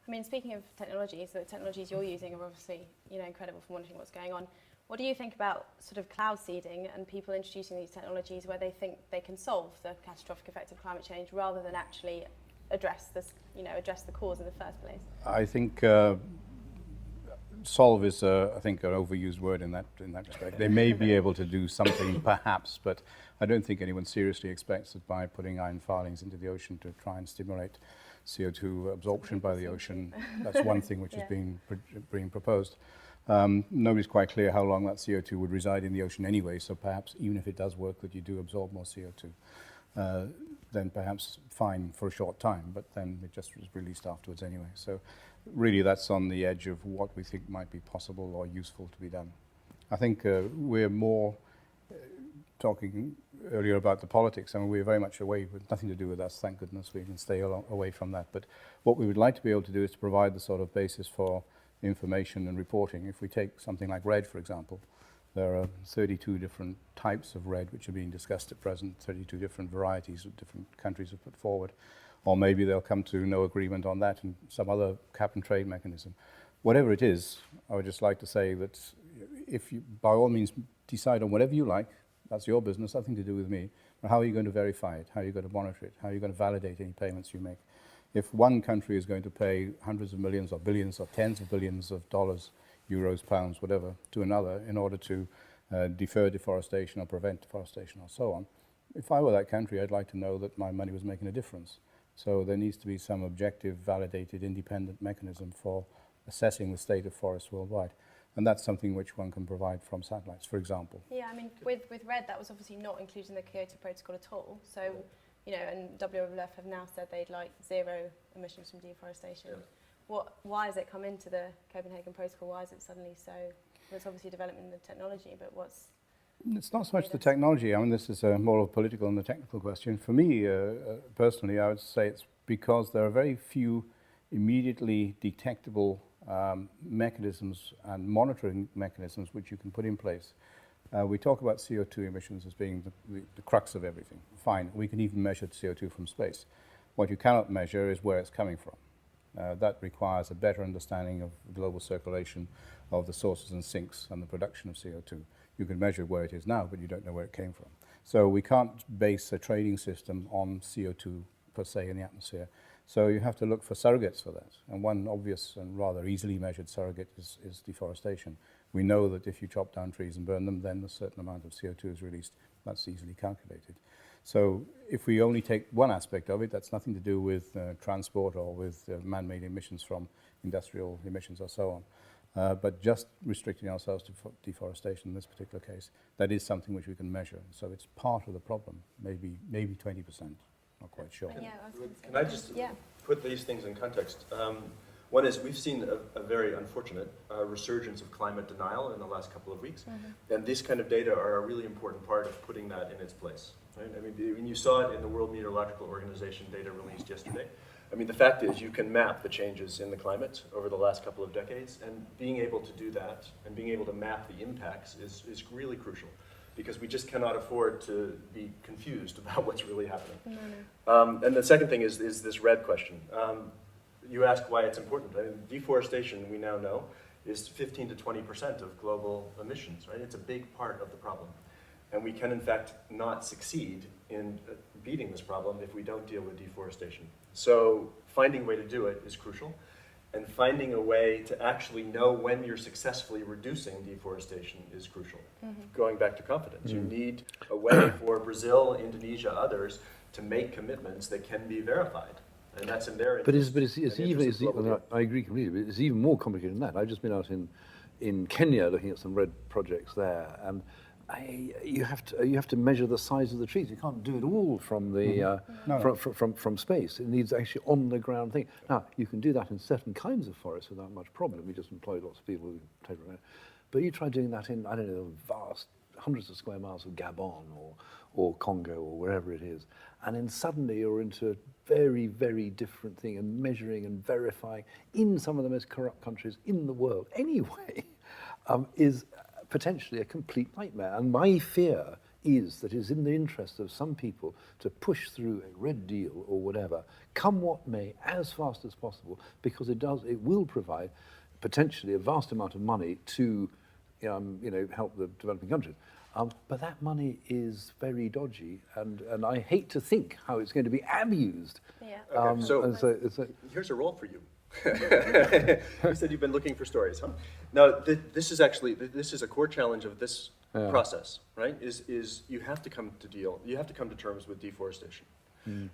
I mean, speaking of technologies, the technologies you're using are obviously, incredible for monitoring what's going on. What do you think about sort of cloud seeding and people introducing these technologies where they think they can solve the catastrophic effect of climate change rather than actually address the cause in the first place? I think solve is, I think, an overused word in that respect. They may be able to do something, perhaps, but I don't think anyone seriously expects that by putting iron filings into the ocean to try and stimulate CO2 absorption by the ocean. That's one thing which is being proposed. Nobody's quite clear how long that CO2 would reside in the ocean anyway, so perhaps even if it does work that you do absorb more CO2, then perhaps fine for a short time, but then it just is released afterwards anyway. So really that's on the edge of what we think might be possible or useful to be done. I think we're more talking earlier about the politics. I mean, we're very much away with nothing to do with us, thank goodness we can stay away from that. But what we would like to be able to do is to provide the sort of basis for information and reporting. If we take something like RED, for example, there are 32 different types of RED which are being discussed at present, 32 different varieties that different countries have put forward. Or maybe they'll come to no agreement on that and some other cap and trade mechanism. Whatever it is, I would just like to say that if you, by all means, decide on whatever you like, that's your business, nothing to do with me. But how are you going to verify it? How are you going to monitor it? How are you going to validate any payments you make? If one country is going to pay hundreds of millions or billions or tens of billions of dollars, euros, pounds, whatever, to another in order to defer deforestation or prevent deforestation or so on, if I were that country, I'd like to know that my money was making a difference. So there needs to be some objective, validated, independent mechanism for assessing the state of forests worldwide. And that's something which one can provide from satellites, for example. Yeah, I mean, with RED, that was obviously not included in the Kyoto Protocol at all. So, and WWF have now said they'd like zero emissions from deforestation. Yeah. Why has it come into the Copenhagen Protocol? Why is it suddenly so? It's obviously development in the technology, but what's... It's not so much the technology. I mean, this is more of a political and a technical question. For me, personally, I would say it's because there are very few immediately detectable mechanisms and monitoring mechanisms which you can put in place. We talk about CO2 emissions as being the crux of everything. Fine, we can even measure CO2 from space. What you cannot measure is where it's coming from. That requires a better understanding of global circulation of the sources and sinks and the production of CO2. You can measure where it is now, but you don't know where it came from. So we can't base a trading system on CO2 per se in the atmosphere. So you have to look for surrogates for that. And one obvious and rather easily measured surrogate is deforestation. We know that if you chop down trees and burn them, then a certain amount of CO2 is released. That's easily calculated. So if we only take one aspect of it, that's nothing to do with transport or with man-made emissions from industrial emissions or so on. But just restricting ourselves to deforestation in this particular case, that is something which we can measure. So it's part of the problem, maybe 20%, not quite sure. Yeah, can I just put these things in context? One is we've seen a very unfortunate resurgence of climate denial in the last couple of weeks. Mm-hmm. And these kind of data are a really important part of putting that in its place. Right? I mean, you saw it in the World Meteorological Organization data released yesterday. I mean, the fact is you can map the changes in the climate over the last couple of decades, and being able to do that and being able to map the impacts is really crucial, because we just cannot afford to be confused about what's really happening. No. And the second thing is this RED question. You ask why it's important. I mean, deforestation, we now know, is 15 to 20% of global emissions, right? It's a big part of the problem. And we can, in fact, not succeed in beating this problem if we don't deal with deforestation. So finding a way to do it is crucial. And finding a way to actually know when you're successfully reducing deforestation is crucial. Mm-hmm. Going back to confidence, you need a way for Brazil, Indonesia, others to make commitments that can be verified. And that's in their interest. But it's even, I agree completely, but it's even more complicated than that. I've just been out in Kenya looking at some RED projects there, and you have to measure the size of the trees. You can't do it all from the from space. It needs actually on the ground thing. Now you can do that in certain kinds of forests without much problem. We just employ lots of people who take it. But you try doing that in, I don't know, vast hundreds of square miles of Gabon or Congo or wherever it is, and then suddenly you're into a very, very different thing, and measuring and verifying in some of the most corrupt countries in the world anyway is potentially a complete nightmare. And my fear is that it's in the interest of some people to push through a red deal or whatever, come what may, as fast as possible, because it will provide potentially a vast amount of money to help the developing countries. But that money is very dodgy, and I hate to think how it's going to be abused. Yeah. Okay, so here's a role for you. You said you've been looking for stories, huh? Now, this is a core challenge of this process, right? Is you have to come to terms with deforestation,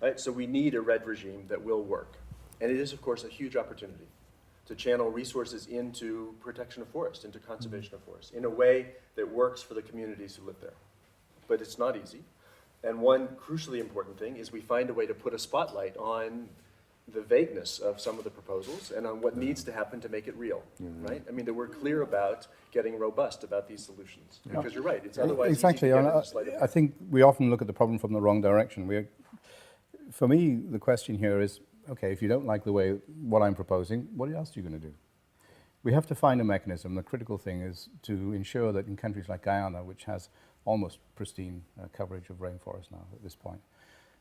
right? So we need a red regime that will work, and it is, of course, a huge opportunity to channel resources into protection of forest, into conservation of forest, in a way that works for the communities who live there. But it's not easy. And one crucially important thing is we find a way to put a spotlight on the vagueness of some of the proposals and on what needs to happen to make it real, right? I mean, that we're clear about getting robust about these solutions. Because you're right, it's otherwise exactly. easy to get into sleight of hand. I think we often look at the problem from the wrong direction. For me, the question here is, okay, if you don't like what I'm proposing, what else are you going to do? We have to find a mechanism. The critical thing is to ensure that in countries like Guyana, which has almost pristine coverage of rainforest now at this point,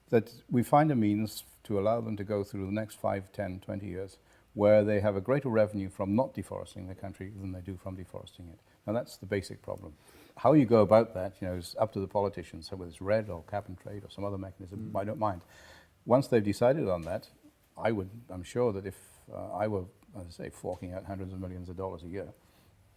that we find a means to allow them to go through the next 5, 10, 20 years where they have a greater revenue from not deforesting the country than they do from deforesting it. Now that's the basic problem. How you go about that, is up to the politicians. So whether it's RED or cap and trade or some other mechanism, I don't mind. Once they've decided on that, I'm sure that if I were, as I say, forking out hundreds of millions of dollars a year,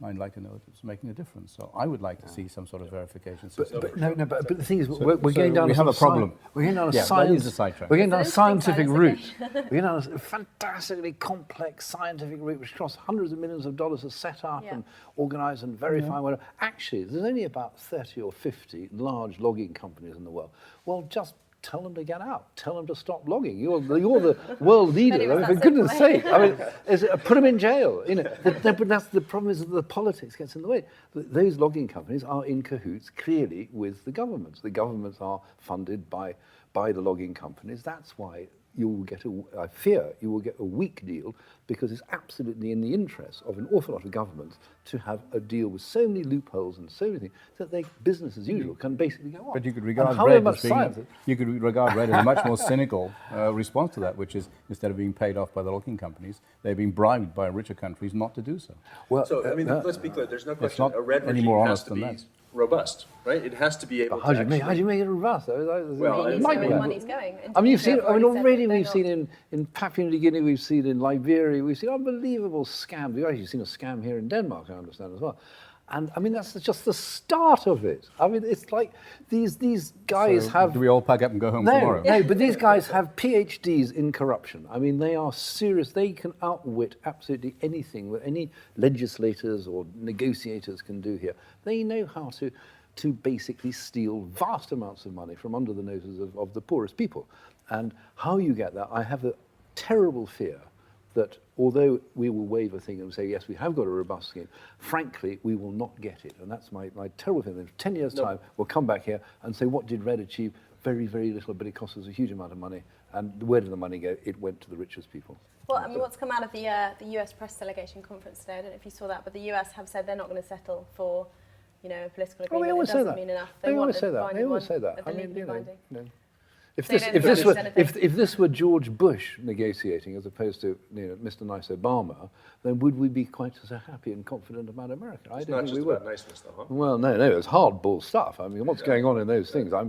I'd like to know that it's making a difference. So I would like to see some sort of verification system. But the thing is, we're going down. We have a problem. We're going down a sidetrack. We're going down a scientific route. We're going down a fantastically complex scientific route, which costs hundreds of millions of dollars to set up and organise and verify. Whatever. Actually, there's only about 30 or 50 large logging companies in the world. Well, just tell them to get out. Tell them to stop logging. You're the world leader. I mean, for goodness sake. I mean, put them in jail. But that's the problem, is that the politics gets in the way. Those logging companies are in cahoots clearly with the governments. The governments are funded by the logging companies. That's why you will get I fear you will get a weak deal, because it's absolutely in the interest of an awful lot of governments to have a deal with so many loopholes and so many things that business as usual can basically go on. But you could regard RED as a much more cynical response to that, which is, instead of being paid off by the logging companies, they're being bribed by richer countries not to do so. Well, let's be clear. There's no question. A RED regime has to be robust, right? It has to be able to. How do you make it robust? Well, where the money's going. I mean, already we've seen in Papua New Guinea, we've seen in Liberia, we've seen unbelievable scams. We've actually seen a scam here in Denmark, I understand, as well. And I mean, that's just the start of it. I mean, it's like these guys have. Do we all pack up and go home tomorrow? No, but these guys have PhDs in corruption. I mean, they are serious. They can outwit absolutely anything that any legislators or negotiators can do here. They know how to basically steal vast amounts of money from under the noses of the poorest people. And how you get that, I have a terrible fear that although we will wave a thing and say, yes, we have got a robust scheme, frankly, we will not get it. And that's my terrible feeling. In 10 years' time, we'll come back here and say, what did RED achieve? Very, very little, but it cost us a huge amount of money. And where did the money go? It went to the richest people. Well, I mean, what's come out of the US press delegation conference today, I don't know if you saw that, but the US have said they're not going to settle for, a political agreement. They always say that. Mean enough. They always say that. They always say that. I mean, If this were George Bush negotiating as opposed to Mr. Nice Obama, then would we be quite so happy and confident about America? I don't think we would. Niceness, though, huh? Well, no, it's hardball stuff. I mean, what's going on in those things? I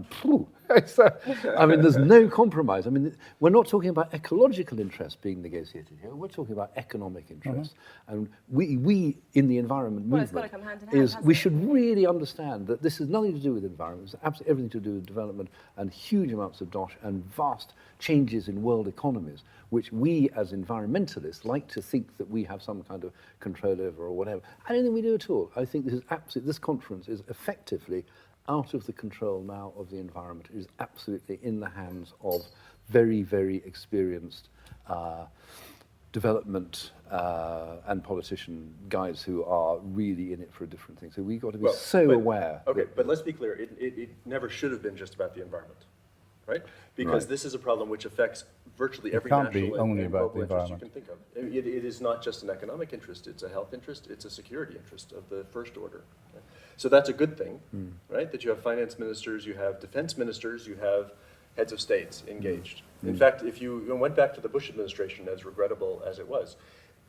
mean, there's no compromise. I mean, we're not talking about ecological interests being negotiated here. We're talking about economic interests. And we in the environment movement, it's got to come hand in hand, we should really understand that this has nothing to do with environment. It's absolutely everything to do with development and huge amounts of dosh and vast changes in world economies, which we as environmentalists like to think that we have some kind of control over or whatever. I don't think we do at all. I think this conference is effectively out of the control now of the environment. It is absolutely in the hands of very, very experienced development and politician guys who are really in it for a different thing. So we've got to be aware. Okay, but let's be clear. It never should have been just about the environment, right? Because this is a problem which affects virtually every national and global interest you can think of. It is not just an economic interest. It's a health interest. It's a security interest of the first order. So that's a good thing, right? That you have finance ministers, you have defense ministers, you have heads of states engaged. In fact, if you went back to the Bush administration, as regrettable as it was,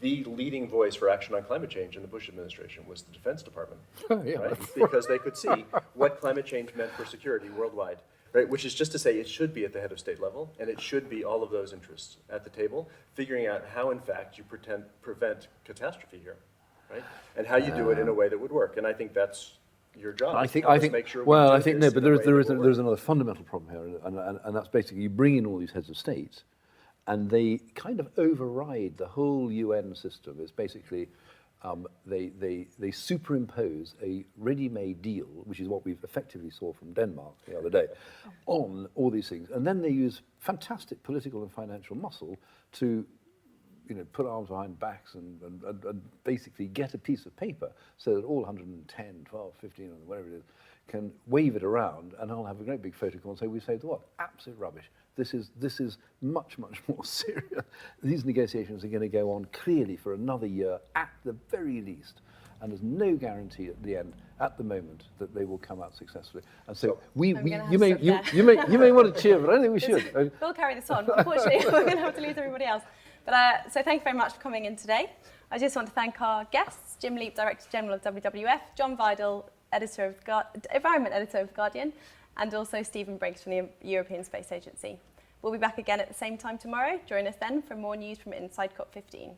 the leading voice for action on climate change in the Bush administration was the Defense Department, right? Because they could see what climate change meant for security worldwide, right? Which is just to say it should be at the head of state level, and it should be all of those interests at the table, figuring out how, in fact, you prevent catastrophe here, right? And how you do it in a way that would work. And I think that's your job. I think, make sure well, we do I think this no, but in a way that will there's work. another fundamental problem here, and that's basically you bring in all these heads of states, and they kind of override the whole UN system. It's basically they superimpose a ready-made deal, which is what we've effectively saw from Denmark the other day, on all these things, and then they use fantastic political and financial muscle to put arms behind backs and basically get a piece of paper so that all 110, 12, 15, or whatever it is, can wave it around, and I'll have a great big photocall and say, we saved what? Absolute rubbish. This is much, much more serious. These negotiations are going to go on clearly for another year at the very least, and there's no guarantee at the end, at the moment, that they will come out successfully. And so you may want to cheer, but I don't think we should. We'll carry this on. Unfortunately, we're going to have to lose everybody else. But so thank you very much for coming in today. I just want to thank our guests, Jim Leape, Director General of WWF, John Vidal, Environment Editor of Guardian, and also Stephen Briggs from the European Space Agency. We'll be back again at the same time tomorrow. Join us then for more news from inside COP15.